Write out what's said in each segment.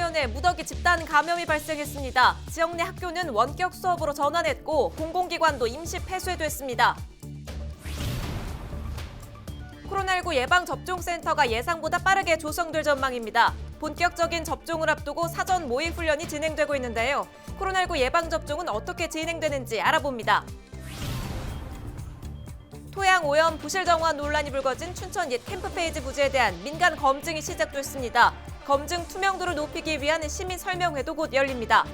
진부면에 무더기 집단 감염이 발생했습니다. 지역 내 학교는 원격 수업으로 전환했고 공공기관도 임시 폐쇄됐습니다. 코로나19 예방접종센터가 예상보다 빠르게 조성될 전망입니다. 본격적인 접종을 앞두고 사전 모의 훈련이 진행되고 있는데요. 코로나19 예방접종은 어떻게 진행되는지 알아봅니다. 토양 오염 부실 정화 논란이 불거진 춘천 옛 캠프페이지 부지에 대한 민간 검증이 시작됐습니다. 검증 투명도를 높이기 위한 시민 설명회도 곧 열립니다.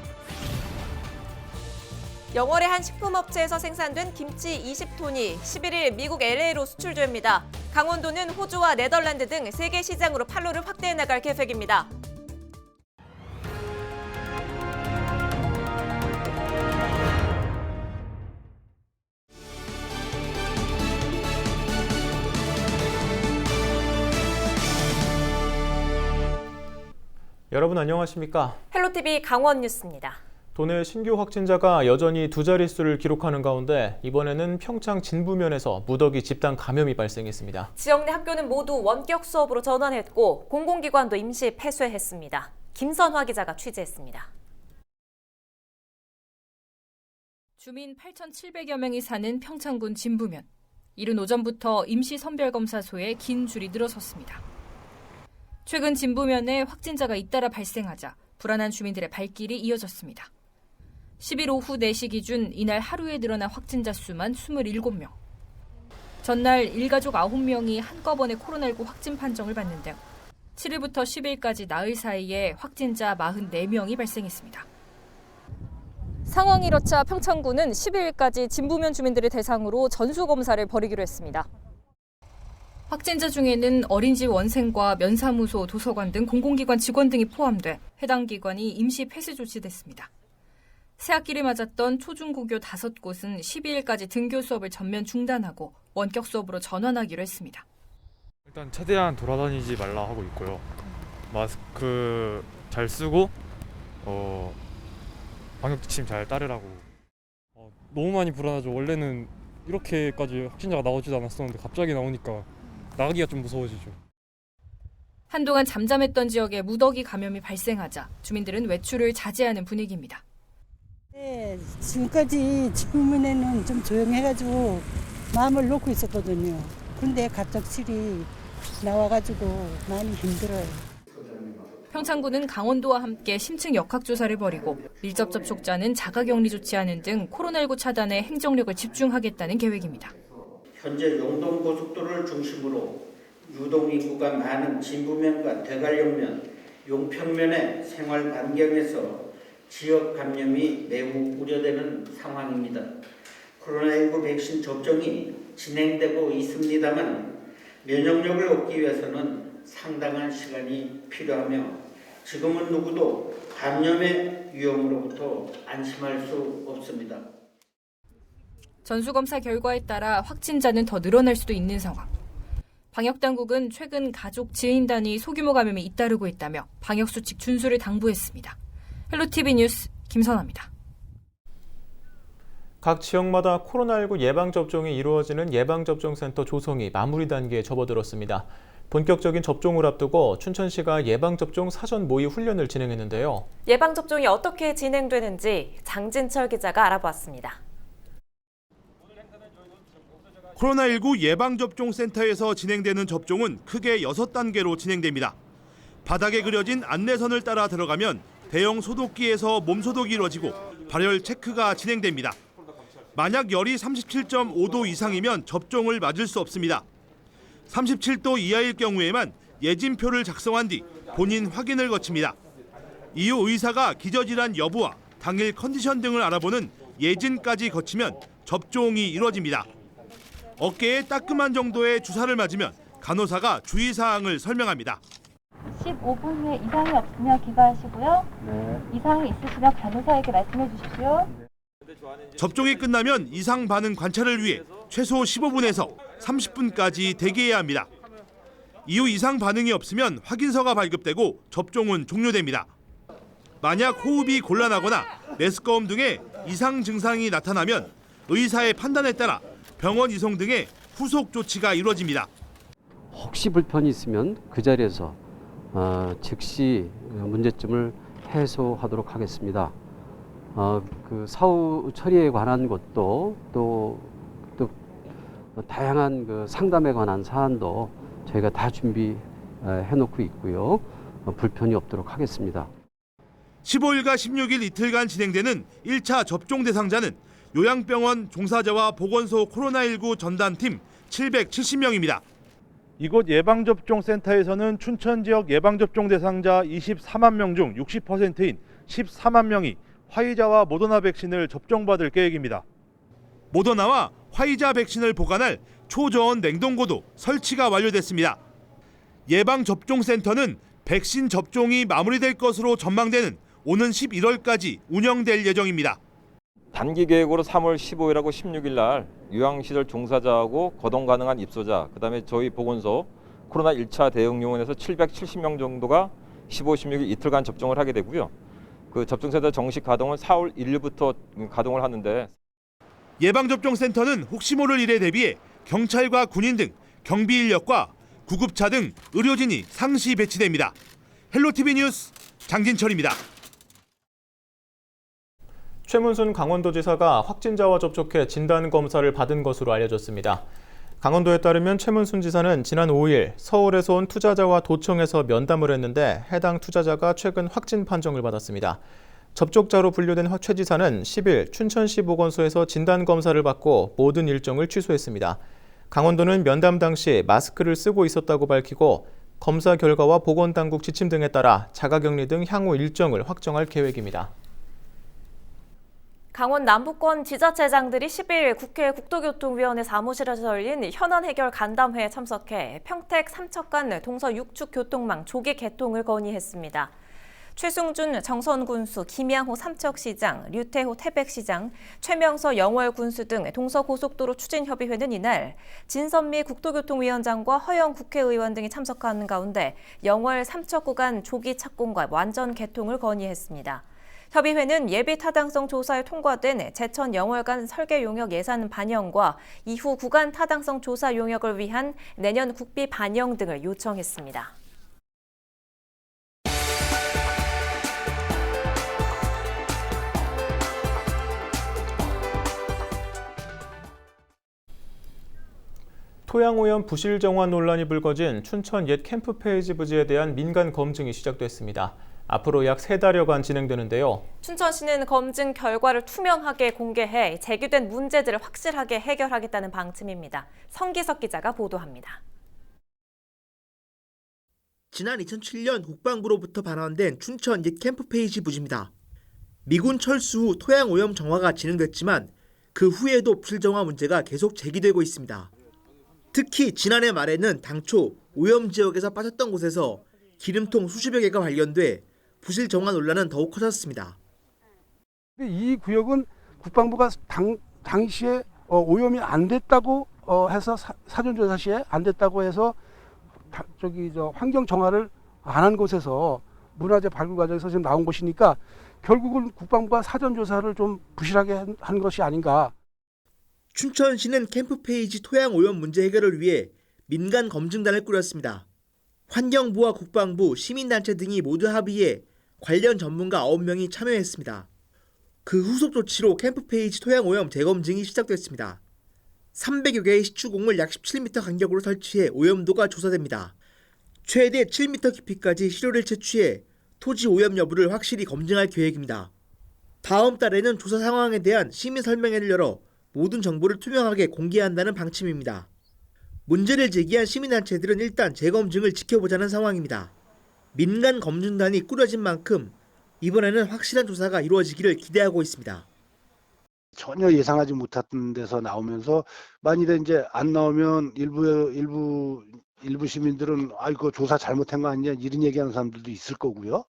영월의 한 식품업체에서 생산된 김치 20톤이 11일 미국 LA로 수출됩니다. 강원도는 호주와 네덜란드 등 세계 시장으로 판로를 확대해 나갈 계획입니다. 여러분 안녕하십니까? 헬로티비 강원 뉴스입니다. 도내 신규 확진자가 여전히 두 자릿수를 기록하는 가운데 이번에는 평창 진부면에서 무더기 집단 감염이 발생했습니다. 지역 내 학교는 모두 원격 수업으로 전환했고 공공기관도 임시 폐쇄했습니다. 김선화 기자가 취재했습니다. 주민 8,700여 명이 사는 평창군 진부면. 이른 오전부터 임시 선별검사소에 긴 줄이 늘어섰습니다. 최근 진부면에 확진자가 잇따라 발생하자 불안한 주민들의 발길이 이어졌습니다. 10일 오후 4시 기준 이날 하루에 늘어난 확진자 수만 27명. 전날 일가족 9명이 한꺼번에 코로나19 확진 판정을 받는데요. 7일부터 10일까지 나흘 사이에 확진자 44명이 발생했습니다. 상황이 이렇자 평창군은 12일까지 진부면 주민들을 대상으로 전수검사를 벌이기로 했습니다. 확진자 중에는 어린이집 원생과 면사무소, 도서관 등 공공기관 직원 등이 포함돼 해당 기관이 임시 폐쇄 조치됐습니다. 새학기를 맞았던 초중고교 5곳은 12일까지 등교 수업을 전면 중단하고 원격 수업으로 전환하기로 했습니다. 일단 최대한 돌아다니지 말라 하고 있고요. 마스크 잘 쓰고 방역 지침 잘 따르라고. 너무 많이 불안하죠. 원래는 이렇게까지 확진자가 나오지도 않았었는데 갑자기 나오니까 나가기가 좀 무서워지죠. 한동안 잠잠했던 지역에 무더기 감염이 발생하자 주민들은 외출을 자제하는 분위기입니다. 네, 지금까지 진부면에는 좀 조용해가지고 마음을 놓고 있었거든요. 그런데 갑작스레 나와가지고 많이 힘들어요. 평창군은 강원도와 함께 심층 역학조사를 벌이고 밀접 접촉자는 자가격리 조치하는 등 코로나19 차단에 행정력을 집중하겠다는 계획입니다. 현재 용동고속도로를 중심으로 유동인구가 많은 진부면과 대관령면, 용평면의 생활 반경에서 지역 감염이 매우 우려되는 상황입니다. 코로나19 백신 접종이 진행되고 있습니다만 면역력을 얻기 위해서는 상당한 시간이 필요하며 지금은 누구도 감염의 위험으로부터 안심할 수 없습니다. 전수검사 결과에 따라 확진자는 더 늘어날 수도 있는 상황. 방역당국은 최근 가족 지인 단위 소규모 감염이 잇따르고 있다며 방역수칙 준수를 당부했습니다. 헬로티비 뉴스 김선아입니다. 각 지역마다 코로나19 예방접종이 이루어지는 예방접종센터 조성이 마무리 단계에 접어들었습니다. 본격적인 접종을 앞두고 춘천시가 예방접종 사전 모의 훈련을 진행했는데요. 예방접종이 어떻게 진행되는지 장진철 기자가 알아보았습니다. 코로나19 예방접종센터에서 진행되는 접종은 크게 6단계로 진행됩니다. 바닥에 그려진 안내선을 따라 들어가면 대형 소독기에서 몸소독이 이루어지고 발열 체크가 진행됩니다. 만약 열이 37.5도 이상이면 접종을 맞을 수 없습니다. 37도 이하일 경우에만 예진표를 작성한 뒤 본인 확인을 거칩니다. 이후 의사가 기저질환 여부와 당일 컨디션 등을 알아보는 예진까지 거치면 접종이 이루어집니다. 어깨에 따끔한 정도의 주사를 맞으면 간호사가 주의사항을 설명합니다. 15분 후에 이상이 없으면 귀가하시고요. 네. 이상이 있으시면 간호사에게 말씀해 주십시오. 접종이 끝나면 이상 반응 관찰을 위해 최소 15분에서 30분까지 대기해야 합니다. 이후 이상 반응이 없으면 확인서가 발급되고 접종은 종료됩니다. 만약 호흡이 곤란하거나 메스꺼움 등의 이상 증상이 나타나면 의사의 판단에 따라 병원 이송 등의 후속 조치가 이루어집니다. 혹시 불편이 있으면 그 자리에서 즉시 문제점을 해소하도록 하겠습니다. 그 사후 처리에 관한 것도 또 다양한 그 상담에 관한 사안도 저희가 다 준비해 놓고 있고요. 불편이 없도록 하겠습니다. 15일과 16일 이틀간 진행되는 1차 접종 대상자는 요양병원 종사자와 보건소 코로나19 전담팀 770명입니다. 이곳 예방접종센터에서는 춘천 지역 예방접종 대상자 24만 명 중 60%인 14만 명이 화이자와 모더나 백신을 접종받을 계획입니다. 모더나와 화이자 백신을 보관할 초저온 냉동고도 설치가 완료됐습니다. 예방접종센터는 백신 접종이 마무리될 것으로 전망되는 오는 11월까지 운영될 예정입니다. 단기 계획으로 3월 15일하고 16일 날 요양시설 종사자하고 거동 가능한 입소자, 그다음에 저희 보건소 코로나 1차 대응 요원에서 770명 정도가 15, 16일 이틀간 접종을 하게 되고요. 그 접종센터 정식 가동은 4월 1일부터 가동을 하는데, 예방접종센터는 혹시 모를 일에 대비해 경찰과 군인 등 경비 인력과 구급차 등 의료진이 상시 배치됩니다. 헬로티비 뉴스 장진철입니다. 최문순 강원도지사가 확진자와 접촉해 진단검사를 받은 것으로 알려졌습니다. 강원도에 따르면 최문순 지사는 지난 5일 서울에서 온 투자자와 도청에서 면담을 했는데 해당 투자자가 최근 확진 판정을 받았습니다. 접촉자로 분류된 최 지사는 10일 춘천시 보건소에서 진단검사를 받고 모든 일정을 취소했습니다. 강원도는 면담 당시 마스크를 쓰고 있었다고 밝히고 검사 결과와 보건당국 지침 등에 따라 자가격리 등 향후 일정을 확정할 계획입니다. 강원 남부권 지자체장들이 10일 국회 국토교통위원회 사무실에서 열린 현안 해결 간담회에 참석해 평택 삼척간 동서 육축 교통망 조기 개통을 건의했습니다. 최승준 정선군수, 김양호 삼척시장, 류태호 태백시장, 최명서 영월군수 등 동서고속도로 추진협의회는 이날 진선미 국토교통위원장과 허영 국회의원 등이 참석하는 가운데 영월 삼척 구간 조기 착공과 완전 개통을 건의했습니다. 협의회는 예비 타당성 조사에 통과된 제천 영월 간 설계 용역 예산 반영과 이후 구간 타당성 조사 용역을 위한 내년 국비 반영 등을 요청했습니다. 토양오염 부실 정화 논란이 불거진 춘천 옛 캠프페이지 부지에 대한 민간 검증이 시작됐습니다. 앞으로 약 3달여간 진행되는데요. 춘천시는 검증 결과를 투명하게 공개해 제기된 문제들을 확실하게 해결하겠다는 방침입니다. 성기석 기자가 보도합니다. 지난 2007년 국방부로부터 발언된 춘천 옛 캠프페이지 부지입니다. 미군 철수 후 토양오염 정화가 진행됐지만 그 후에도 부실 정화 문제가 계속 제기되고 있습니다. 특히 지난해 말에는 당초 오염 지역에서 빠졌던 곳에서 기름통 수십여 개가 발견돼 부실 정화 논란은 더욱 커졌습니다. 이 구역은 국방부가 당시에 오염이 안 됐다고 해서 사전조사 시에 안 됐다고 해서 환경 정화를 안 한 곳에서 문화재 발굴 과정에서 지금 나온 것이니까 결국은 국방부가 사전조사를 좀 부실하게 한 것이 아닌가. 춘천시는 캠프페이지 토양 오염 문제 해결을 위해 민간 검증단을 꾸렸습니다. 환경부와 국방부, 시민단체 등이 모두 합의해 관련 전문가 9명이 참여했습니다. 그 후속 조치로 캠프페이지 토양 오염 재검증이 시작됐습니다. 300여 개의 시추공을 약 17m 간격으로 설치해 오염도가 조사됩니다. 최대 7m 깊이까지 시료를 채취해 토지 오염 여부를 확실히 검증할 계획입니다. 다음 달에는 조사 상황에 대한 시민 설명회를 열어 모든 정보를 투명하게 공개한다는 방침입니다. 문제를 제기한 시민단체들은 일단 재검증을 지켜보자는 상황입니다. 민간 검증단이 꾸려진 만큼 이번에는 확실한 조사가 이루어지기를 기대하고 있습니다. 전혀 예상하지 못했던 데서 나오면서 만일에 이제 안 나오면 일부 시민들은 이거 조사 잘못한 거 아니냐 이런 얘기하는 사람들도 있을 거고요.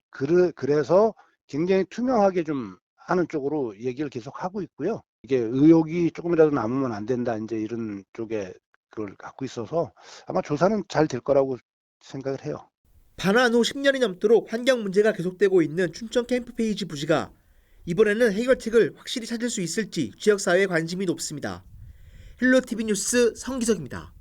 그래서 굉장히 투명하게 좀 하는 쪽으로 얘기를 계속 하고 있고요. 이게 의혹이 조금이라도 남으면 안 된다 이제 이런 쪽에 그걸 갖고 있어서 아마 조사는 잘 될 거라고 생각을 해요. 반환 후 10년이 넘도록 환경 문제가 계속되고 있는 춘천 캠프페이지 부지가 이번에는 해결책을 확실히 찾을 수 있을지 지역사회의 관심이 높습니다. 헬로티비 뉴스 성기석입니다.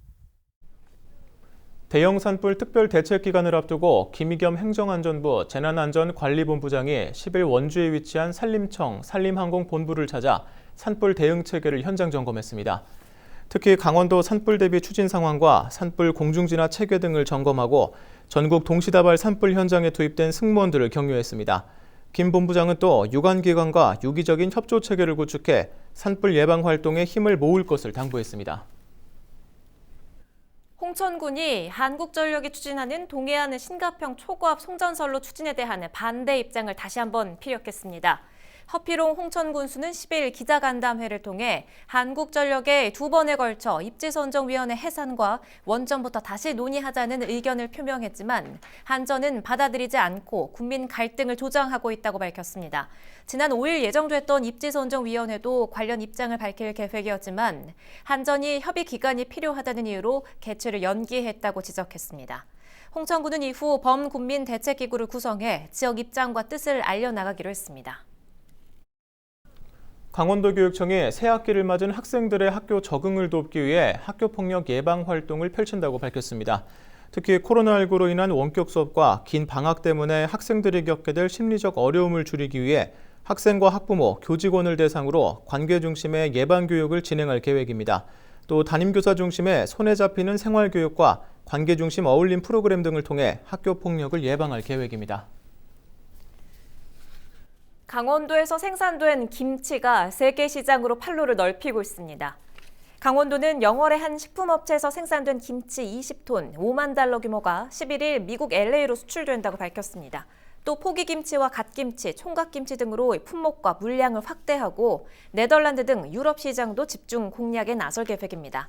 대형 산불 특별 대책 기간을 앞두고 김의겸 행정안전부 재난안전관리본부장이 10일 원주에 위치한 산림청 산림항공본부를 찾아 산불 대응 체계를 현장 점검했습니다. 특히 강원도 산불 대비 추진 상황과 산불 공중진화 체계 등을 점검하고 전국 동시다발 산불 현장에 투입된 승무원들을 격려했습니다. 김 본부장은 또 유관기관과 유기적인 협조 체계를 구축해 산불 예방 활동에 힘을 모을 것을 당부했습니다. 홍천군이 한국전력이 추진하는 동해안 신가평 초고압 송전선로 추진에 대한 반대 입장을 다시 한번 피력했습니다. 허피롱 홍천군수는 10일 기자간담회를 통해 한국전력의 2번에 걸쳐 입지선정위원회 해산과 원점부터 다시 논의하자는 의견을 표명했지만 한전은 받아들이지 않고 국민 갈등을 조장하고 있다고 밝혔습니다. 지난 5일 예정됐던 입지선정위원회도 관련 입장을 밝힐 계획이었지만 한전이 협의 기간이 필요하다는 이유로 개최를 연기했다고 지적했습니다. 홍천군은 이후 범국민대책기구를 구성해 지역 입장과 뜻을 알려나가기로 했습니다. 강원도교육청이 새 학기를 맞은 학생들의 학교 적응을 돕기 위해 학교폭력 예방 활동을 펼친다고 밝혔습니다. 특히 코로나19로 인한 원격 수업과 긴 방학 때문에 학생들이 겪게 될 심리적 어려움을 줄이기 위해 학생과 학부모, 교직원을 대상으로 관계 중심의 예방 교육을 진행할 계획입니다. 또 담임교사 중심의 손에 잡히는 생활교육과 관계 중심 어울림 프로그램 등을 통해 학교폭력을 예방할 계획입니다. 강원도에서 생산된 김치가 세계 시장으로 판로를 넓히고 있습니다. 강원도는 영월의 한 식품업체에서 생산된 김치 20톤, 5만 달러 규모가 11일 미국 LA로 수출된다고 밝혔습니다. 또 포기김치와 갓김치, 총각김치 등으로 품목과 물량을 확대하고 네덜란드 등 유럽 시장도 집중 공략에 나설 계획입니다.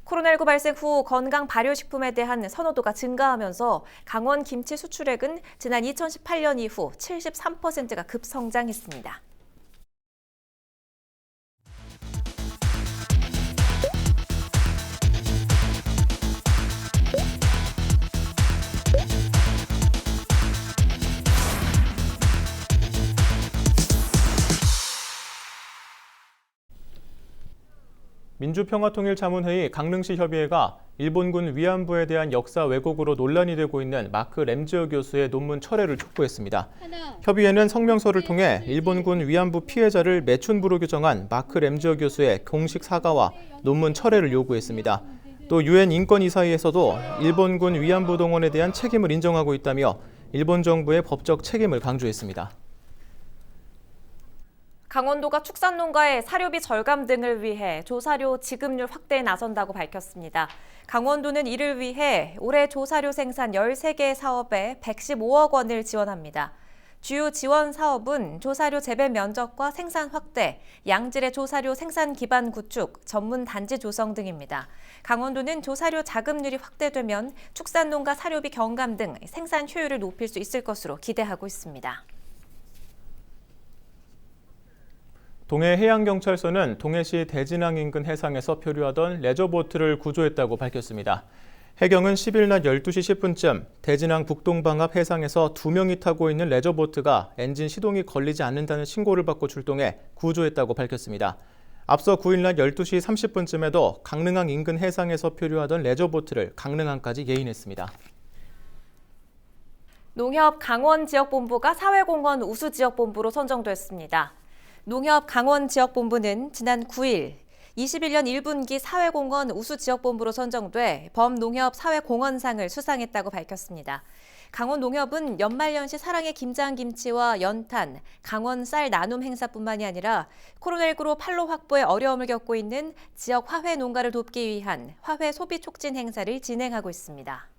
코로나19 발생 후 건강 발효식품에 대한 선호도가 증가하면서 강원 김치 수출액은 지난 2018년 이후 73%가 급성장했습니다. 민주평화통일자문회의 강릉시 협의회가 일본군 위안부에 대한 역사 왜곡으로 논란이 되고 있는 마크 램지어 교수의 논문 철회를 촉구했습니다. 협의회는 성명서를 통해 일본군 위안부 피해자를 매춘부로 규정한 마크 램지어 교수의 공식 사과와 논문 철회를 요구했습니다. 또 유엔 인권이사회에서도 일본군 위안부 동원에 대한 책임을 인정하고 있다며 일본 정부의 법적 책임을 강조했습니다. 강원도가 축산농가의 사료비 절감 등을 위해 조사료 지급률 확대에 나선다고 밝혔습니다. 강원도는 이를 위해 올해 조사료 생산 13개 사업에 115억 원을 지원합니다. 주요 지원 사업은 조사료 재배 면적과 생산 확대, 양질의 조사료 생산 기반 구축, 전문 단지 조성 등입니다. 강원도는 조사료 자급률이 확대되면 축산농가 사료비 경감 등 생산 효율을 높일 수 있을 것으로 기대하고 있습니다. 동해해양경찰서는 동해시 대진항 인근 해상에서 표류하던 레저보트를 구조했다고 밝혔습니다. 해경은 10일 낮 12시 10분쯤 대진항 북동방 앞 해상에서 2명이 타고 있는 레저보트가 엔진 시동이 걸리지 않는다는 신고를 받고 출동해 구조했다고 밝혔습니다. 앞서 9일 낮 12시 30분쯤에도 강릉항 인근 해상에서 표류하던 레저보트를 강릉항까지 예인했습니다. 농협 강원지역본부가 사회공헌 우수지역본부로 선정됐습니다. 농협 강원지역본부는 지난 9일 21년 1분기 사회공헌 우수지역본부로 선정돼 범농협 사회공헌상을 수상했다고 밝혔습니다. 강원농협은 연말연시 사랑의 김장김치와 연탄, 강원 쌀 나눔 행사뿐만이 아니라 코로나19로 판로 확보에 어려움을 겪고 있는 지역 화훼 농가를 돕기 위한 화훼 소비 촉진 행사를 진행하고 있습니다.